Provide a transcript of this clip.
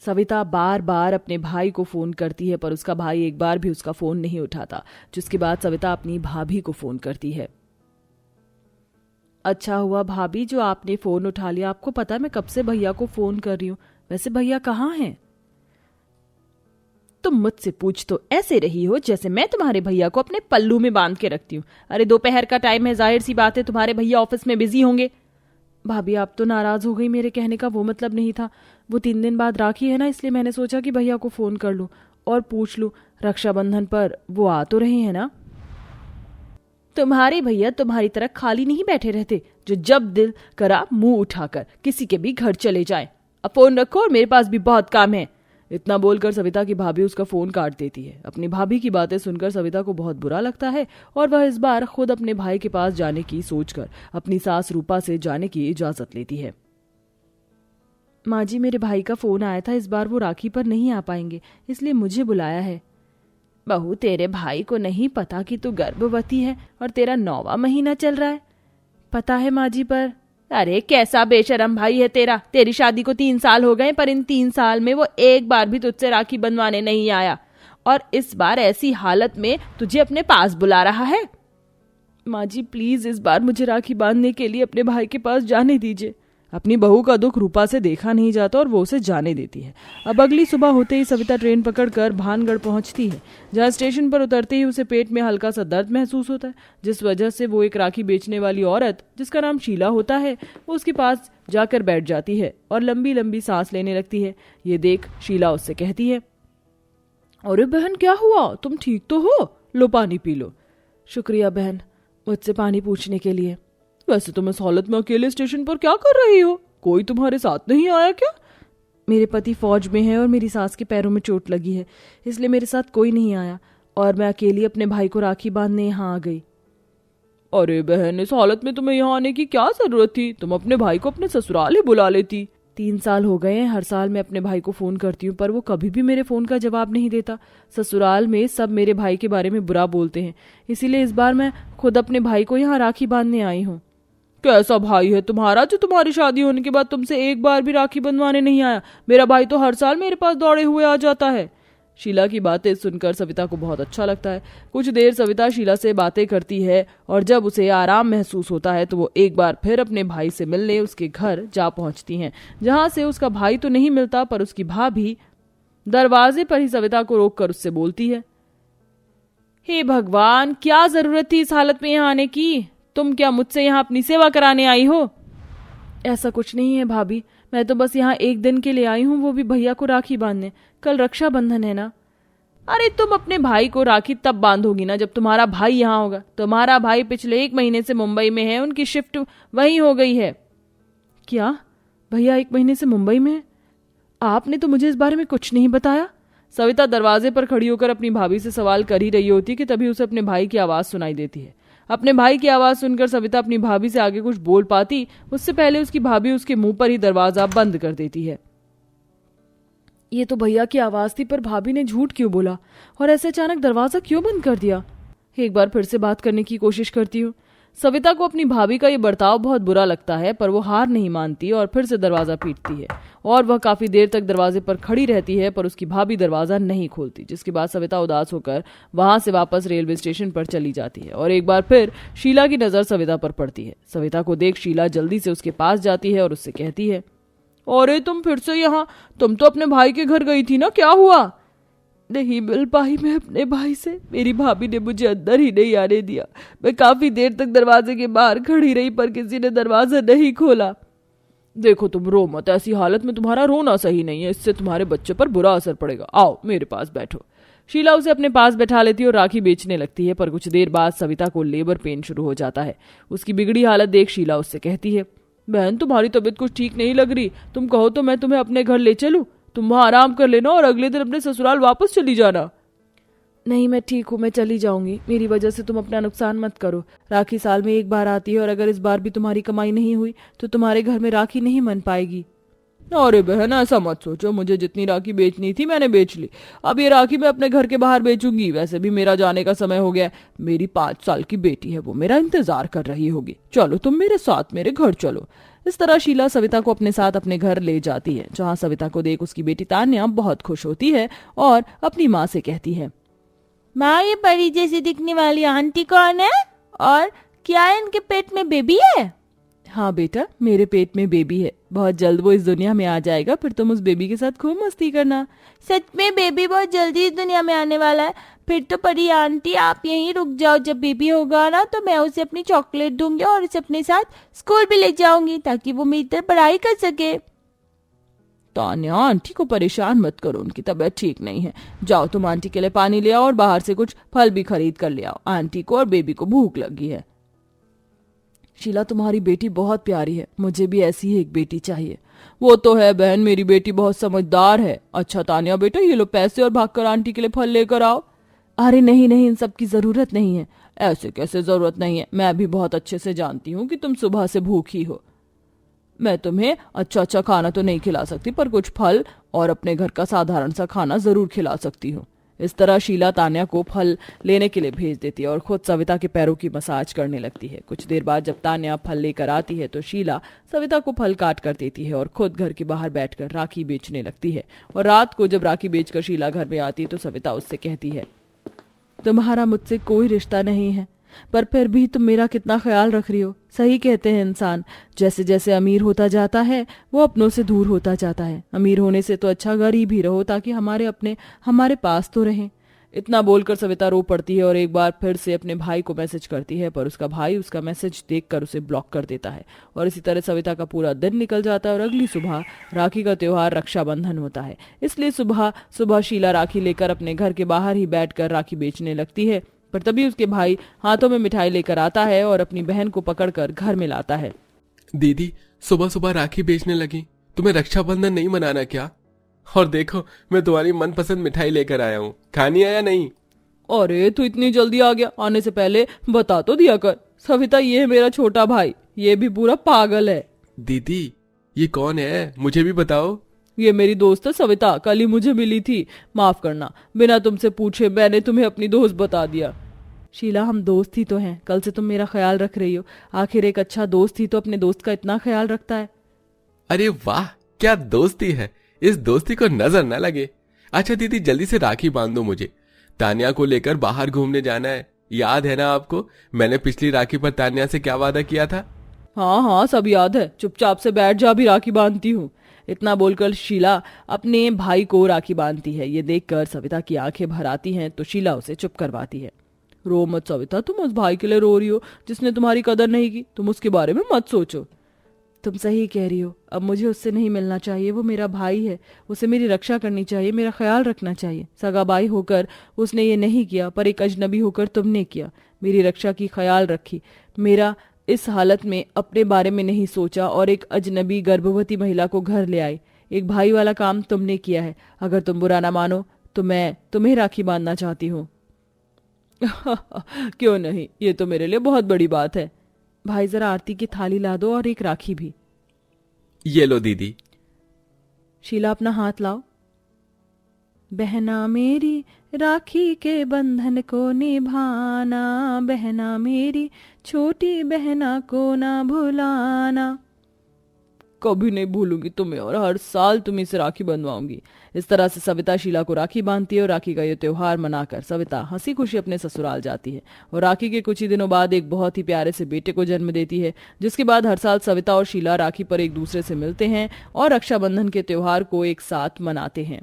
सविता बार बार अपने भाई को फोन करती है पर उसका भाई एक बार भी उसका फोन नहीं उठाता, जिसके बाद सविता अपनी भाभी को फोन करती है। अच्छा हुआ भाभी जो आपने फोन उठा लिया, आपको पता है मैं कब से भैया को फोन कर रही हूँ। वैसे भैया कहाँ हैं? तुम मुझसे पूछ तो ऐसे रही हो जैसे मैं तुम्हारे भैया को अपने पल्लू में बांध के रखती हूँ। अरे दोपहर का टाइम है, जाहिर सी बात है तुम्हारे भैया ऑफिस में बिजी होंगे। भाभी आप तो नाराज हो गई, मेरे कहने का वो मतलब नहीं था। वो 3 दिन बाद राखी है ना, इसलिए मैंने सोचा कि भैया को फोन कर लूं और पूछ लूं रक्षाबंधन पर वो आ तो रहे हैं ना। तुम्हारे भैया तुम्हारी तरह खाली नहीं बैठे रहते जो जब दिल करा मुंह उठाकर किसी के भी घर चले जाएं। अब फोन रखो और मेरे पास भी बहुत काम है। इतना बोलकर सविता की भाभी उसका फोन काट देती है। अपनी भाभी की बातें सुनकर सविता को बहुत बुरा लगता है और वह इस बार खुद अपने भाई के पास जाने की सोचकर अपनी सास रूपा से जाने की इजाजत लेती है। माँ जी मेरे भाई का फोन आया था, इस बार वो राखी पर नहीं आ पाएंगे, इसलिए मुझे बुलाया है। बहू तेरे भाई को नहीं पता कि तू गर्भवती है और तेरा 9वां महीना चल रहा है? पता है माँ जी, पर अरे कैसा बेशरम भाई है तेरा। तेरी शादी को 3 साल हो गए पर इन 3 साल में वो एक बार भी तुझसे राखी बंधवाने नहीं आया और इस बार ऐसी हालत में तुझे अपने पास बुला रहा है। माँ जी प्लीज इस बार मुझे राखी बांधने के लिए अपने भाई के पास जाने दीजिए। अपनी बहू का दुख रूपा से देखा नहीं जाता और वो उसे जाने देती है। अब अगली सुबह होते ही सविता ट्रेन पकड़कर भानगढ़ पहुंचती है, जहां स्टेशन पर उतरते ही उसे पेट में हल्का सा दर्द महसूस होता है, जिस वजह से वो एक राखी बेचने वाली औरत जिसका नाम शीला होता है वो उसके पास जाकर बैठ जाती है और लंबी लंबी सांस लेने लगती है। ये देख शीला उससे कहती है, अरे बहन क्या हुआ, तुम ठीक तो हो? लो पानी पी लो। शुक्रिया बहन मुझसे पानी पूछने के लिए। वैसे तुम इस हालत में अकेले स्टेशन पर क्या कर रही हो? कोई तुम्हारे साथ नहीं आया क्या? मेरे पति फौज में है और मेरी सास के पैरों में चोट लगी है, इसलिए मेरे साथ कोई नहीं आया और मैं अकेली अपने भाई को राखी बांधने यहाँ आ गई। अरे बहन इस हालत में तुम्हें यहाँ आने की क्या जरूरत थी? तुम अपने भाई को अपने ससुराल ही बुला लेती। 3 साल हो गए हैं, हर साल मैं अपने भाई को फोन करती हूँ पर वो कभी भी मेरे फोन का जवाब नहीं देता। ससुराल में सब मेरे भाई के बारे में बुरा बोलते हैं, इसीलिए इस बार मैं खुद अपने भाई को यहाँ राखी बांधने आई हूँ। कैसा भाई है तुम्हारा जो तुम्हारी शादी होने के बाद तुमसे एक बार भी राखी बंधवाने नहीं आया? मेरा भाई तो हर साल मेरे पास दौड़े हुए आ जाता है। शीला की बातें सुनकर सविता को बहुत अच्छा लगता है। कुछ देर सविता शीला से बातें करती है और जब उसे आराम महसूस होता है तो वो एक बार फिर अपने भाई से मिलने उसके घर जा पहुंचती हैं, जहां से उसका भाई तो नहीं मिलता पर उसकी भाभी दरवाजे पर ही सविता को रोककर उससे बोलती है, हे भगवान क्या जरूरत थी इस हालत में यहाँ आने की? तुम क्या मुझसे यहाँ अपनी सेवा कराने आई हो? ऐसा कुछ नहीं है भाभी, मैं तो बस यहाँ एक दिन के लिए आई हूँ, वो भी भैया को राखी बांधने। कल रक्षाबंधन है ना। अरे तुम अपने भाई को राखी तब बांधोगी ना जब तुम्हारा भाई यहाँ होगा। तुम्हारा भाई पिछले 1 महीने से मुंबई में है, उनकी शिफ्ट वहीं हो गई है। क्या भैया 1 महीने से मुंबई में है? आपने तो मुझे इस बारे में कुछ नहीं बताया। सविता दरवाजे पर खड़ी होकर अपनी भाभी से सवाल कर ही रही होती कि तभी उसे अपने भाई की आवाज सुनाई देती है। अपने भाई की आवाज सुनकर सविता अपनी भाभी से आगे कुछ बोल पाती उससे पहले उसकी भाभी उसके मुंह पर ही दरवाजा बंद कर देती है। ये तो भैया की आवाज थी, पर भाभी ने झूठ क्यों बोला और ऐसे अचानक दरवाजा क्यों बंद कर दिया? एक बार फिर से बात करने की कोशिश करती हूँ। सविता को अपनी भाभी का ये बर्ताव बहुत बुरा लगता है पर वो हार नहीं मानती और फिर से दरवाजा पीटती है और वह काफी देर तक दरवाजे पर खड़ी रहती है पर उसकी भाभी दरवाजा नहीं खोलती, जिसके बाद सविता उदास होकर वहां से वापस रेलवे स्टेशन पर चली जाती है और एक बार फिर शीला की नजर सविता पर पड़ती है। सविता को देख शीला जल्दी से उसके पास जाती है और उससे कहती है, अरे तुम फिर से यहाँ? तुम तो अपने भाई के घर गई थी ना, क्या हुआ? नहीं मिल पाई मैं अपने भाई से, मेरी भाभी ने मुझे अंदर ही नहीं आने दिया। मैं काफी देर तक दरवाजे के बाहर खड़ी रही पर किसी ने दरवाजा नहीं खोला। देखो तुम रो मत, ऐसी हालत में तुम्हारा रोना सही नहीं है, इससे तुम्हारे बच्चे पर बुरा असर पड़ेगा। आओ मेरे पास बैठो। शीला उसे अपने पास बैठा लेती है और राखी बेचने लगती है पर कुछ देर बाद सविता को लेबर पेन शुरू हो जाता है। उसकी बिगड़ी हालत देख शीला उससे कहती है, बहन तुम्हारी तबीयत कुछ ठीक नहीं लग रही, तुम कहो तो मैं तुम्हें अपने घर ले चलूं, तुम वहां आराम कर लेना और अगले दिन अपने ससुराल वापस चली जाना। नहीं मैं ठीक हूँ, मैं चली जाऊंगी, मेरी वजह से तुम अपना नुकसान मत करो। राखी साल में एक बार आती है और अगर इस बार भी तुम्हारी कमाई नहीं हुई तो तुम्हारे घर में राखी नहीं बन पाएगी। अरे बहन ऐसा मत सोचो, मुझे जितनी राखी बेचनी थी मैंने बेच ली। अब ये राखी मैं अपने घर के बाहर बेचूंगी। वैसे भी मेरा जाने का समय हो गया है। मेरी 5 साल की बेटी है, वो मेरा इंतजार कर रही होगी। चलो तुम मेरे साथ मेरे घर चलो। इस तरह शीला सविता को अपने साथ अपने घर ले जाती है, जहाँ सविता को देख उसकी बेटी तान्या बहुत खुश होती है और अपनी माँ से कहती है, माँ ये परी जैसी दिखने वाली आंटी कौन है और क्या इनके पेट में बेबी है? हाँ बेटा, मेरे पेट में बेबी है। बहुत जल्द वो इस दुनिया में आ जाएगा, फिर तुम उस बेबी के साथ खूब मस्ती करना। सच में बेबी बहुत जल्दी इस दुनिया में आने वाला है? फिर तो परी आंटी आप यहीं रुक जाओ, जब बेबी होगा ना तो मैं उसे अपनी चॉकलेट दूंगी और उसे अपने साथ स्कूल भी ले जाऊंगी ताकि वो मेरी तरह पढ़ाई कर सके। तान्या आंटी को परेशान मत करो, उनकी तबीयत ठीक नहीं है। जाओ तुम आंटी के लिए पानी ले आओ और बाहर से कुछ फल भी खरीद कर ले आओ। आंटी को और बेबी को भूख लगी है। शीला तुम्हारी बेटी बहुत प्यारी है, मुझे भी ऐसी ही एक बेटी चाहिए। वो तो है बहन, मेरी बेटी बहुत समझदार है। अच्छा तान्या बेटा ये लो पैसे और भागकर आंटी के लिए फल लेकर आओ। अरे नहीं नहीं, इन सब की जरूरत नहीं है। ऐसे कैसे जरूरत नहीं है? मैं भी बहुत अच्छे से जानती हूँ कि तुम सुबह से भूखी हो। मैं तुम्हें अच्छा अच्छा खाना तो नहीं खिला सकती, पर कुछ फल और अपने घर का साधारण सा खाना जरूर खिला सकती हूँ। इस तरह शीला तान्या को फल लेने के लिए भेज देती है और खुद सविता के पैरों की मसाज करने लगती है। कुछ देर बाद जब तान्या फल लेकर आती है तो शीला सविता को फल काट कर देती है और खुद घर के बाहर बैठकर राखी बेचने लगती है। और रात को जब राखी बेचकर शीला घर में आती है तो सविता उससे कहती है, तुम्हारा मुझसे कोई रिश्ता नहीं है, पर फिर भी तुम मेरा कितना ख्याल रख रही हो। सही कहते हैं इंसान जैसे जैसे अमीर होता जाता है वो अपनों से दूर होता जाता है। अमीर होने से तो अच्छा गरीब ही रहो, ताकि हमारे अपने हमारे पास तो रहें। इतना बोलकर सविता रो पड़ती है और एक बार फिर से अपने भाई को मैसेज करती है, पर उसका भाई उसका मैसेज देखकर उसे ब्लॉक कर देता है। और इसी तरह सविता का पूरा दिन निकल जाता है और अगली सुबह राखी का त्योहार रक्षाबंधन होता है। इसलिए सुबह सुबह शीला राखी लेकर अपने घर के बाहर ही बैठकर राखी बेचने लगती है। पर तभी उसके भाई हाथों में मिठाई लेकर आता है और अपनी बहन को पकड़कर घर में लाता है। दीदी सुबह सुबह राखी बेचने लगी, तुम्हें रक्षाबंधन नहीं मनाना क्या? और देखो मैं तुम्हारी मनपसंद मिठाई लेकर आया हूँ, खानी है या नहीं? अरे तू इतनी जल्दी आ गया, आने से पहले बता तो दिया कर। सविता ये है मेरा छोटा भाई, ये भी पूरा पागल है। दीदी ये कौन है, मुझे भी बताओ। ये मेरी दोस्त है सविता, कल ही मुझे मिली थी। माफ करना, बिना तुमसे पूछे मैंने तुम्हें अपनी दोस्त बता दिया। शीला हम दोस्त ही तो हैं, कल से तुम मेरा ख्याल रख रही हो। आखिर एक अच्छा दोस्त ही तो अपने दोस्त का इतना ख्याल रखता है। अरे वाह क्या दोस्ती है, इस दोस्ती को नजर न लगे। अच्छा दीदी जल्दी से राखी बांध दो, मुझे तान्या को लेकर बाहर घूमने जाना है। याद है ना आपको, मैंने पिछली राखी पर तान्या से क्या वादा किया था? हाँ हाँ सब याद है, चुपचाप से बैठ जा, भी राखी बांधती हूँ। इतना बोलकर शीला अपने भाई को राखी बांधती है। ये देखकर सविता की आंखें भर आती हैं तो शीला उसे चुप करवाती है। रो मत सविता, तुम उस भाई के लिए रो रही हो जिसने तुम्हारी कदर नहीं की। तुम उसके बारे में मत सोचो। तुम सही कह रही हो, अब मुझे उससे नहीं मिलना चाहिए। वो मेरा भाई है, उसे मेरी रक्षा करनी चाहिए, मेरा ख्याल रखना चाहिए। सगा भाई होकर उसने ये नहीं किया, पर एक अजनबी होकर तुमने किया, मेरी रक्षा की, ख्याल रखी। मेरा इस हालत में अपने बारे में नहीं सोचा और एक अजनबी गर्भवती महिला को घर ले आई। एक भाई वाला काम तुमने किया है। अगर तुम बुरा ना मानो तो मैं तुम्हें राखी बांधना चाहती हूँ। क्यों नहीं, ये तो मेरे लिए बहुत बड़ी बात है। भाई जरा आरती की थाली ला दो और एक राखी भी। ये लो दीदी। शीला अपना हाथ लाओ। बहना मेरी राखी के बंधन को निभाना, बहना मेरी छोटी बहना को ना भुलाना। कभी नहीं भूलूंगी तुम्हें और हर साल तुम्हें से राखी बंधवाऊंगी। इस तरह से सविता शीला को राखी बांधती है और राखी का ये त्योहार मनाकर सविता हंसी खुशी अपने ससुराल जाती है और राखी के कुछ ही दिनों बाद एक बहुत ही प्यारे से बेटे को जन्म देती है। जिसके बाद हर साल सविता और शीला राखी पर एक दूसरे से मिलते हैं और रक्षाबंधन के त्योहार को एक साथ मनाते हैं।